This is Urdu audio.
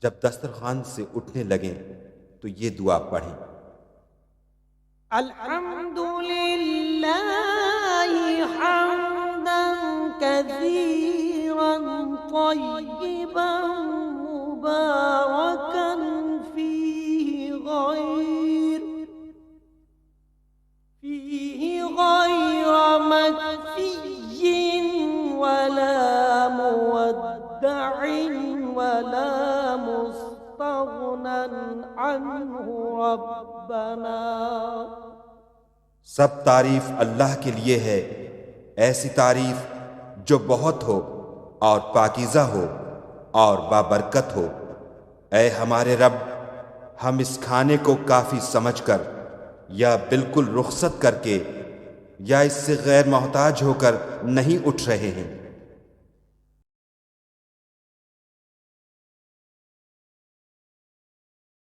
جب دسترخوان سے اٹھنے لگیں تو یہ دعا پڑھیں: الحمد للہ حمدا کثیرا طیبا مبارکا فیہ غیر مکفی ولا مودع ولا مستغنى عنہ ربنا۔ سب تعریف اللہ کے لیے ہے، ایسی تعریف جو بہت ہو اور پاکیزہ ہو اور بابرکت ہو۔ اے ہمارے رب، ہم اس کھانے کو کافی سمجھ کر یا بالکل رخصت کر کے یا اس سے غیر محتاج ہو کر نہیں اٹھ رہے ہیں۔